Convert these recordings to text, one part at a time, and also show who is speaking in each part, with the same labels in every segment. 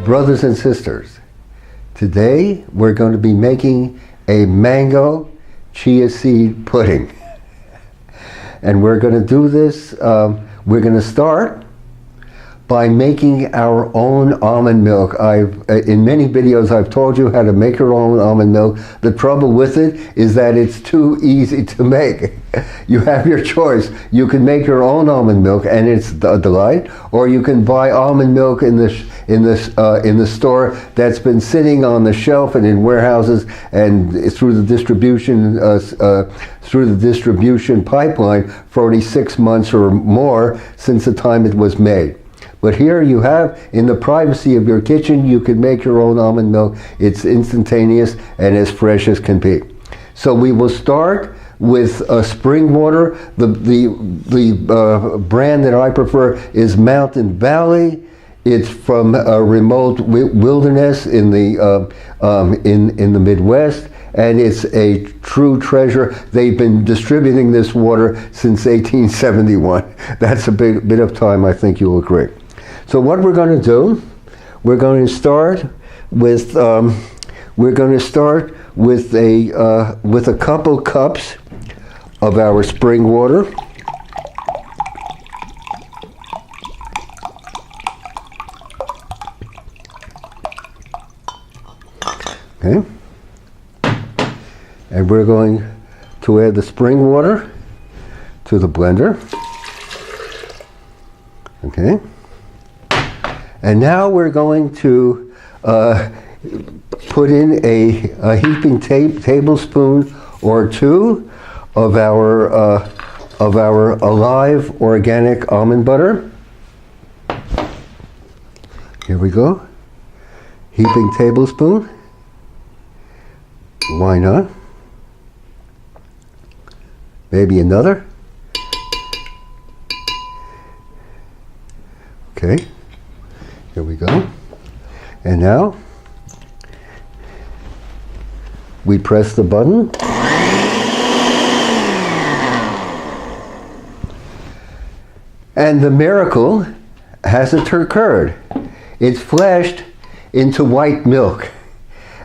Speaker 1: Brothers and sisters, today we're going to be making a mango chia seed pudding. And we're going to do this, we're going to start by making our own almond milk. In many videos I've told you how to make your own almond milk. The trouble with it is that it's too easy to make. You have your choice. You can make your own almond milk and it's a delight, or you can buy almond milk in the store that's been sitting on the shelf and in warehouses and through the distribution pipeline for only 6 months or more since the time it was made. But here you have, in the privacy of your kitchen, you can make your own almond milk. It's instantaneous and as fresh as can be. So we will start with spring water. The brand that I prefer is Mountain Valley. It's from a remote wilderness in the Midwest, and it's a true treasure. They've been distributing this water since 1871. That's a bit of time, I think you'll agree. So what we're going to do, we're going to start with a couple cups of our spring water. Okay. And we're going to add the spring water to the blender. Okay. And now we're going to put in a heaping tablespoon or two of our alive organic almond butter. Here we go. Heaping tablespoon. Why not? Maybe another. Okay. Here we go. And now we press the button. And the miracle has occurred. It's flashed into white milk.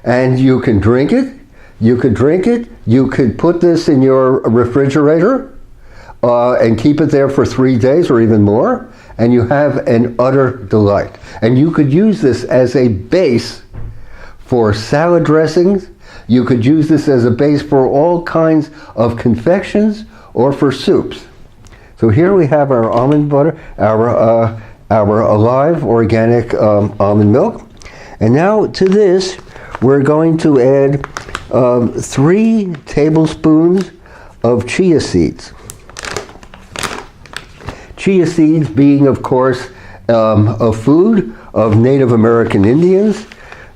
Speaker 1: And you can drink it. You could drink it. You could put this in your refrigerator and keep it there for 3 days or even more. And you have an utter delight. And you could use this as a base for salad dressings. You could use this as a base for all kinds of confections or for soups. So here we have our almond butter, our alive organic almond milk. And now to this, we're going to add 3 tablespoons of chia seeds. Chia seeds being, of course, a food of Native American Indians.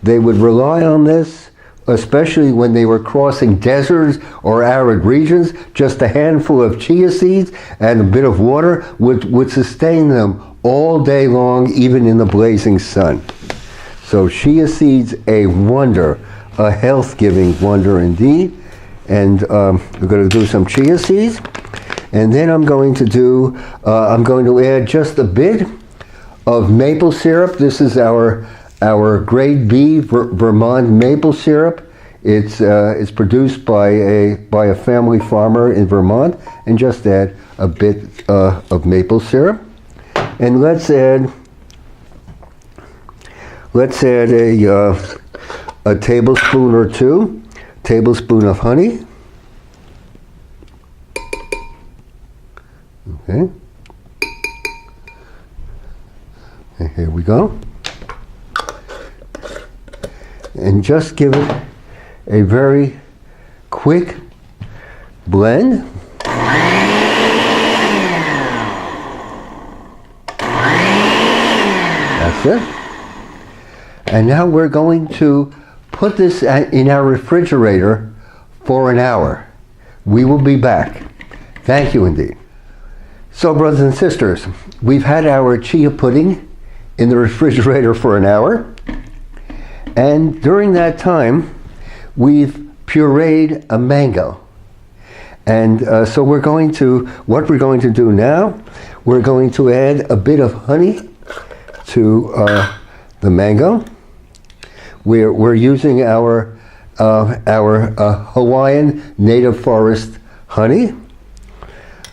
Speaker 1: They would rely on this, especially when they were crossing deserts or arid regions. Just a handful of chia seeds and a bit of water would sustain them all day long, even in the blazing sun. So chia seeds, a wonder, a health-giving wonder indeed. And we're going to do some chia seeds. And then I'm going to add just a bit of maple syrup. This is our grade B Vermont maple syrup. It's produced by a family farmer in Vermont, and just add a bit of maple syrup. And let's add a tablespoon or two, tablespoon of honey. Okay. And here we go. And just give it a very quick blend. That's it. And now we're going to put this in our refrigerator for an hour. We will be back. Thank you indeed. So, brothers and sisters, we've had our chia pudding in the refrigerator for an hour. And during that time, we've pureed a mango. And so what we're going to do now, we're going to add a bit of honey to the mango. We're using our Hawaiian native forest honey.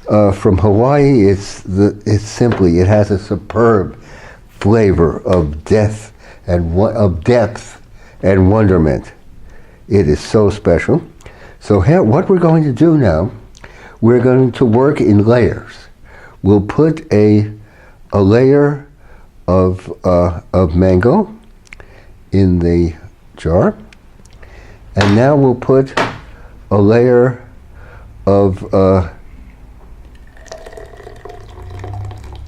Speaker 1: From Hawaii, it has a superb flavor of depth and wonderment. It is so special. So what we're going to do now, we're going to work in layers. We'll put a layer of mango in the jar, and now we'll put a layer of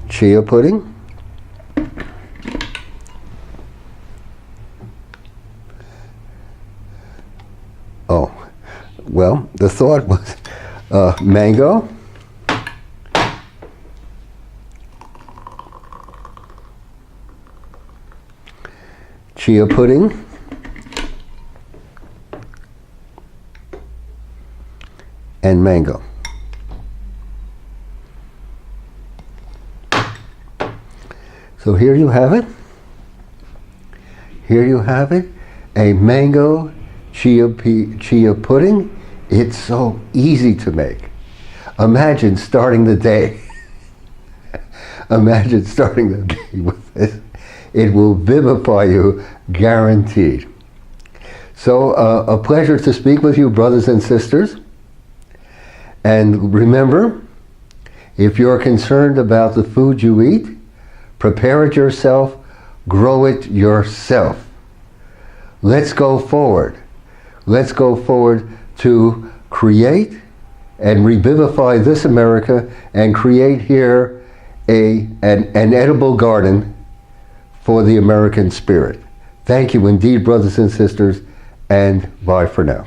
Speaker 1: chia pudding. Oh, well, the thought was mango, chia pudding, and mango. So here you have it. Here you have it, a mango chia pudding. It's so easy to make. Imagine starting the day. Imagine starting the day with this. It will vivify you, guaranteed. So a pleasure to speak with you, brothers and sisters. And remember, if you're concerned about the food you eat, prepare it yourself, grow it yourself. Let's go forward. Let's go forward to create and revivify this America and create here an edible garden for the American spirit. Thank you indeed, brothers and sisters, and bye for now.